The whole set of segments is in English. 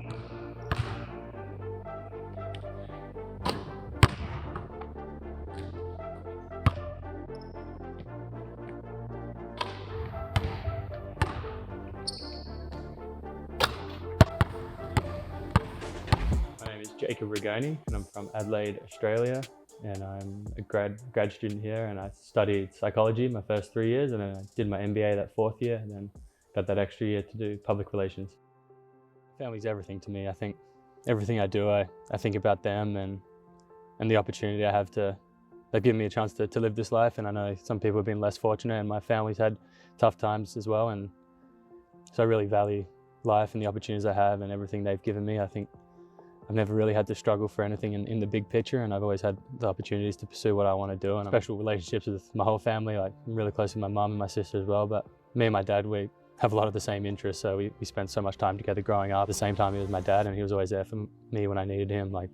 My name is Rigoni and I'm from Adelaide, Australia, and I'm a grad student here, and I studied psychology my first 3 years, and then I did my MBA that 4th year, and then got that extra year to do public relations. Family's everything to me. I think everything I do, I think about them and the opportunity I have they've given me a chance to live this life, and I know some people have been less fortunate, and my family's had tough times as well, and so I really value life and the opportunities I have and everything they've given me. I think I've never really had to struggle for anything in the big picture, and I've always had the opportunities to pursue what I want to do. And special relationships with my whole family. Like, I'm really close with my mum and my sister as well, but me and my dad, we have a lot of the same interests, so we spent so much time together growing up. At the same time, he was my dad, and he was always there for me when I needed him, like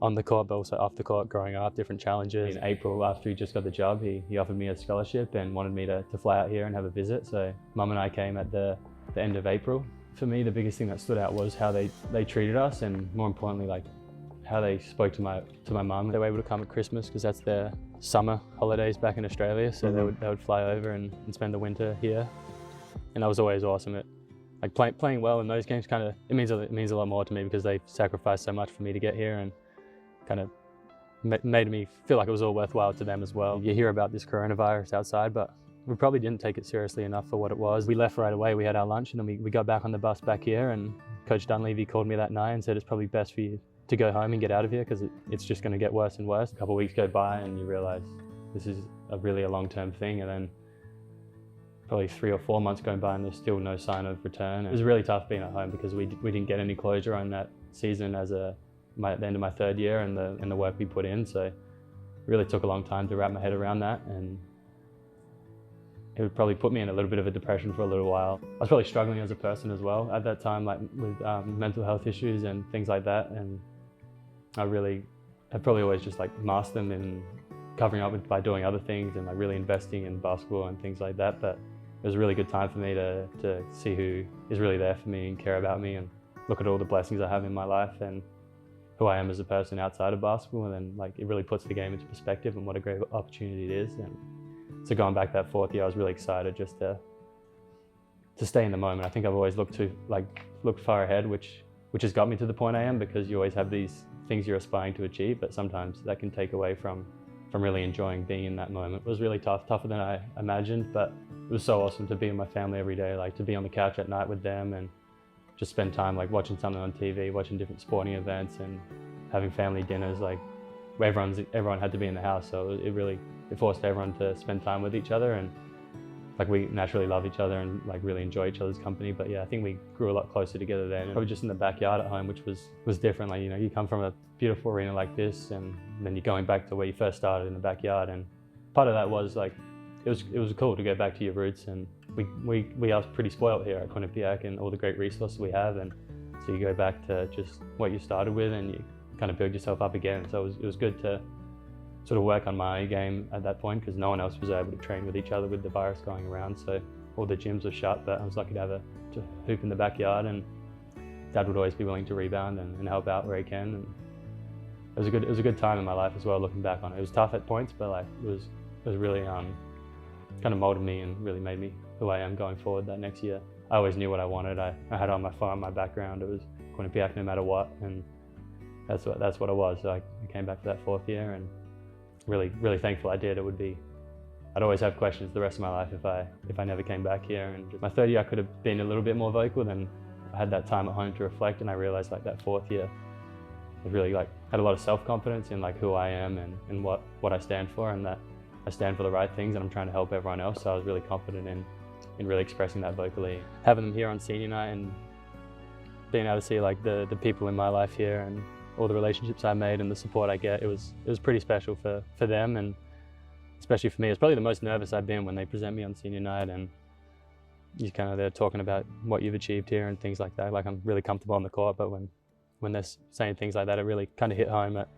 on the court, but also off the court, growing up, different challenges. In April, after he just got the job, he offered me a scholarship and wanted me to fly out here and have a visit. So Mum and I came at the end of April. For me, the biggest thing that stood out was how they treated us, and more importantly, like how they spoke to my mum. They were able to come at Christmas because that's their summer holidays back in Australia, so they would fly over and spend the winter here, and that was always awesome. Playing well in those games it means a lot more to me because they sacrificed so much for me to get here, and kind of made me feel like it was all worthwhile to them as well. You hear about this coronavirus outside, but we probably didn't take it seriously enough for what it was. We left right away, we had our lunch, and then we got back on the bus back here, and Coach Dunleavy called me that night and said it's probably best for you to go home and get out of here because it's just going to get worse and worse. A couple of weeks go by and you realize this is really a long-term thing, and then probably 3 or 4 months going by and there's still no sign of return. It was really tough being at home because we didn't get any closure on that season at the end of my 3rd year and the work we put in. So it really took a long time to wrap my head around that, and it would probably put me in a little bit of a depression for a little while. I was probably struggling as a person as well at that time, like with mental health issues and things like that, and I'd probably always just like masked them and covering up by doing other things and like really investing in basketball and things like that. But it was a really good time for me to see who is really there for me and care about me, and look at all the blessings I have in my life and who I am as a person outside of basketball. And then like it really puts the game into perspective and what a great opportunity it is. And so going back that 4th year, I was really excited just to stay in the moment. I think I've always looked far ahead, which has got me to the point I am, because you always have these things you're aspiring to achieve, but sometimes that can take away from really enjoying being in that moment. It was really tougher than I imagined, but it was so awesome to be with my family every day, like to be on the couch at night with them and just spend time like watching something on TV, watching different sporting events and having family dinners. Like everyone had to be in the house, so it forced everyone to spend time with each other, and like we naturally love each other and like really enjoy each other's company. But yeah, I think we grew a lot closer together then, probably just in the backyard at home, which was different. Like, you know, you come from a beautiful arena like this, and then you're going back to where you first started in the backyard, and part of that was like it was cool to go back to your roots. And we are pretty spoiled here at Quinnipiac and all the great resources we have, and so you go back to just what you started with and you kind of build yourself up again. So it was good to sort of work on my game at that point, because no one else was able to train with each other with the virus going around. So all the gyms were shut, but I was lucky to hoop in the backyard, and Dad would always be willing to rebound and help out where he can. And it was a good time in my life as well, looking back on it. It was tough at points, but like it was really kind of molded me and really made me who I am going forward that next year. I always knew what I wanted. I had on my farm, my background, it was Quinnipiac no matter what, and that's what it was. So I came back for that 4th year, and really thankful I did. I'd always have questions the rest of my life if I never came back here. And my 3rd year I could have been a little bit more vocal, then I had that time at home to reflect, and I realized like that 4th year I really like had a lot of self-confidence in like who I am and what I stand for, and that I stand for the right things and I'm trying to help everyone else. So I was really confident in really expressing that vocally. Having them here on senior night and being able to see like the people in my life here and all the relationships I made and the support I get, it was pretty special for them, and especially for me. It's probably the most nervous I've been when they present me on senior night, and you're kind of there talking about what you've achieved here and things like that. Like, I'm really comfortable on the court, but when they're saying things like that, it really kind of hit home at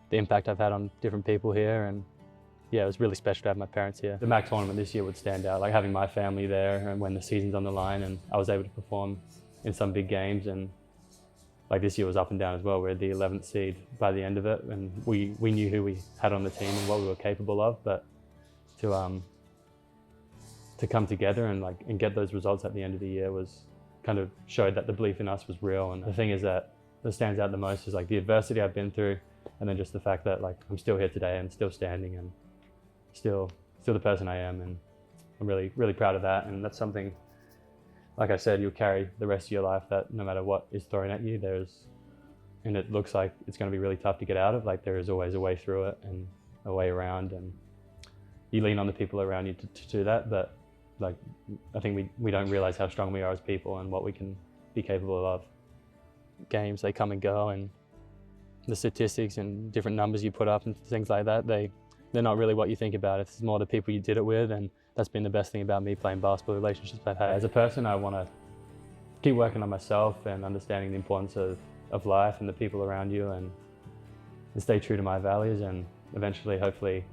the impact I've had on different people here. And yeah, it was really special to have my parents here. The MAC tournament this year would stand out, like having my family there and when the season's on the line, and I was able to perform in some big games, and like this year was up and down as well. We were the 11th seed by the end of it, and we knew who we had on the team and what we were capable of. But to come together and get those results at the end of the year was kind of showed that the belief in us was real. And the thing is that stands out the most is like the adversity I've been through, and then just the fact that like I'm still here today and still standing and still the person I am, and I'm really proud of that. And that's something, like I said, you'll carry the rest of your life, that no matter what is thrown at you, and it looks like it's going to be really tough to get out of, like there is always a way through it and a way around, and you lean on the people around you to do that. But like I think we don't realize how strong we are as people and what we can be capable of. Games, they come and go, and the statistics and different numbers you put up and things like that, they're not really what you think about. It's more the people you did it with, and that's been the best thing about me playing basketball, relationships I've had. As a person, I want to keep working on myself and understanding the importance of life and the people around you, and stay true to my values, and eventually, hopefully,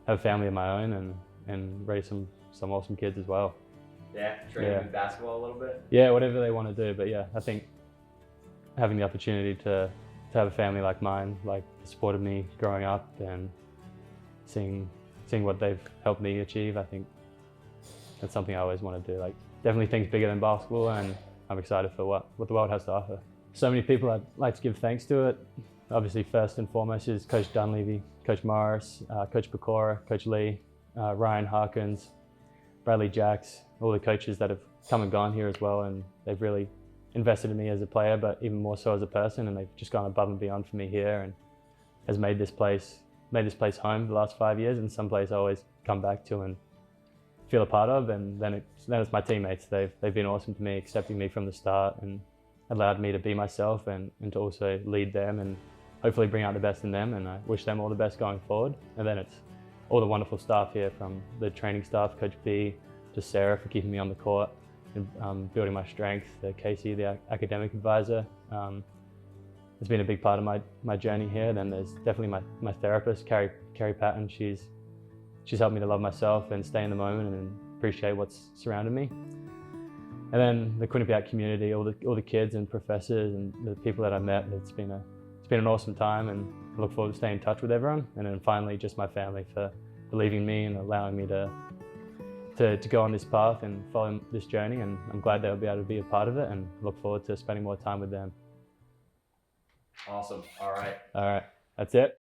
have a family of my own and raise some awesome kids as well. Yeah, training with basketball a little bit? Yeah, whatever they want to do. But yeah, I think having the opportunity to have a family like mine, like supported me growing up, and seeing what they've helped me achieve, I think that's something I always want to do. Like definitely things bigger than basketball, and I'm excited for what the world has to offer. So many people I'd like to give thanks to it. Obviously, first and foremost is Coach Dunleavy, Coach Morris, Coach Pecora, Coach Lee, Ryan Harkins, Bradley Jacks, all the coaches that have come and gone here as well, and they've really invested in me as a player, but even more so as a person, and they've just gone above and beyond for me here, and has made this place home the last 5 years, and some place I always come back to and feel a part of. And then it's my teammates. They've been awesome to me, accepting me from the start and allowed me to be myself and to also lead them and hopefully bring out the best in them, and I wish them all the best going forward. And then it's all the wonderful staff here, from the training staff, Coach B, to Sarah for keeping me on the court and building my strength, to Casey, the academic advisor. It's been a big part of my journey here. Then there's definitely my therapist, Carrie Patton. She's helped me to love myself and stay in the moment and appreciate what's surrounded me. And then the Quinnipiac community, all the kids and professors and the people that I met. It's been an awesome time, and I look forward to staying in touch with everyone. And then finally, just my family for believing in me and allowing me to go on this path and follow this journey. And I'm glad they'll be able to be a part of it, and look forward to spending more time with them. Awesome. All right. All right. That's it.